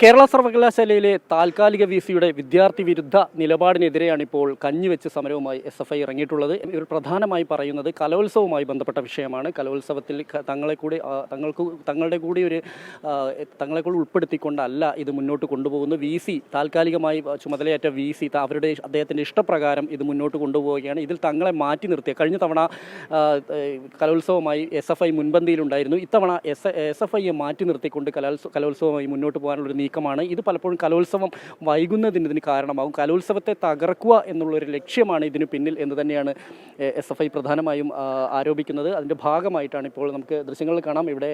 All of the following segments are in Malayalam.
കേരള സർവകലാശാലയിലെ താൽക്കാലിക വിസിയുടെ വിദ്യാർത്ഥി വിരുദ്ധ നിലപാടിനെതിരെയാണ് ഇപ്പോൾ കഞ്ഞിവെച്ച് സമരവുമായി SFI ഇറങ്ങിയിട്ടുള്ളത്. ഇവർ പ്രധാനമായി പറയുന്നത് കലോത്സവവുമായി ബന്ധപ്പെട്ട വിഷയമാണ്. കലോത്സവത്തിൽ തങ്ങളെ കൂടി ഉൾപ്പെടുത്തിക്കൊണ്ടല്ല ഇത് മുന്നോട്ട് കൊണ്ടുപോകുന്നത്. VC താൽക്കാലികമായി ചുമതലയേറ്റ VC അദ്ദേഹത്തിൻ്റെ ഇഷ്ടപ്രകാരം ഇത് മുന്നോട്ട് കൊണ്ടുപോവുകയാണ്. ഇതിൽ തങ്ങളെ മാറ്റി നിർത്തിയ കഴിഞ്ഞ തവണ കലോത്സവമായി SFI മുൻപന്തിയിലുണ്ടായിരുന്നു. ഇത്തവണ SFIയെ മാറ്റി നിർത്തിക്കൊണ്ട് കലോത്സവമായി മുന്നോട്ട് പോകാനുള്ളൊരു നീക്കമാണ്. ഇത് പലപ്പോഴും കലോത്സവം വൈകുന്നതിന് കാരണമാകും. കലോത്സവത്തെ തകർക്കുക എന്നുള്ളൊരു ലക്ഷ്യമാണ് ഇതിന് പിന്നിൽ എന്ന് തന്നെയാണ് SFI പ്രധാനമായും ആരോപിക്കുന്നത്. അതിൻ്റെ ഭാഗമായിട്ടാണ് ഇപ്പോൾ നമുക്ക് ദൃശ്യങ്ങളിൽ കാണാം. ഇവിടെ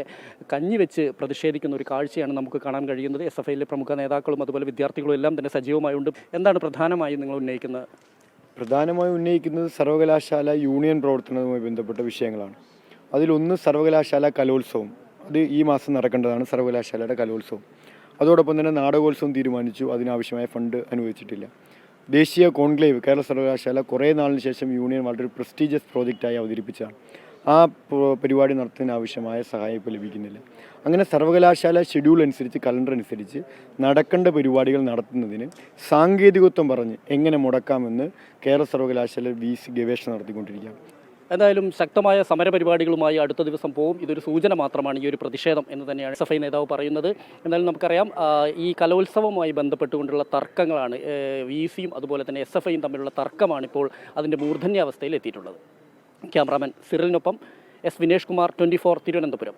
കഞ്ഞിവെച്ച് പ്രതിഷേധിക്കുന്ന ഒരു കാഴ്ചയാണ് നമുക്ക് കാണാൻ കഴിയുന്നത്. SFIയിലെ പ്രമുഖ നേതാക്കളും അതുപോലെ വിദ്യാർത്ഥികളും എല്ലാം തന്നെ സജീവമായുണ്ട്. എന്താണ് പ്രധാനമായും നിങ്ങൾ ഉന്നയിക്കുന്നത്? പ്രധാനമായും ഉന്നയിക്കുന്നത് സർവകലാശാല യൂണിയൻ പ്രവർത്തനവുമായി ബന്ധപ്പെട്ട വിഷയങ്ങളാണ്. അതിലൊന്ന് സർവകലാശാല കലോത്സവം. അത് ഈ മാസം നടക്കേണ്ടതാണ് സർവകലാശാലയുടെ കലോത്സവം. അതോടൊപ്പം തന്നെ നാടകോത്സവം തീരുമാനിച്ചു, അതിനാവശ്യമായ ഫണ്ട് അനുവദിച്ചിട്ടില്ല. ദേശീയ കോൺക്ലേവ് കേരള സർവകലാശാല കുറേ നാളിന് ശേഷം യൂണിയൻ വളരെ പ്രസ്റ്റീജിയസ് പ്രോജക്റ്റായി അവതരിപ്പിച്ചതാണ്. ആ പരിപാടി നടത്തുന്നതിനാവശ്യമായ സഹായം ഇപ്പോൾ ലഭിക്കുന്നില്ല. അങ്ങനെ സർവകലാശാല ഷെഡ്യൂൾ അനുസരിച്ച്, കലണ്ടർ അനുസരിച്ച് നടക്കേണ്ട പരിപാടികൾ നടത്തുന്നതിന് സാങ്കേതികത്വം പറഞ്ഞ് എങ്ങനെ മുടക്കാമെന്ന് കേരള സർവകലാശാല VC ഗവേഷണം നടത്തിക്കൊണ്ടിരിക്കുകയാണ്. എന്തായാലും ശക്തമായ സമരപരിപാടികളുമായി അടുത്ത ദിവസം പോകും. ഇതൊരു സൂചന മാത്രമാണ് ഈ ഒരു പ്രതിഷേധം എന്ന് തന്നെയാണ് SFI നേതാവ് പറയുന്നത്. എന്നാലും നമുക്കറിയാം, ഈ കലോത്സവവുമായി ബന്ധപ്പെട്ടുകൊണ്ടുള്ള തർക്കങ്ങളാണ് VCയും അതുപോലെ തന്നെ SFIയും തമ്മിലുള്ള തർക്കമാണ് ഇപ്പോൾ അതിൻ്റെ മൂർധന്യാവസ്ഥയിൽ എത്തിയിട്ടുള്ളത്. ക്യാമറാമാൻ സിറിലിനൊപ്പം S വിനേഷ് കുമാർ, 24 തിരുവനന്തപുരം.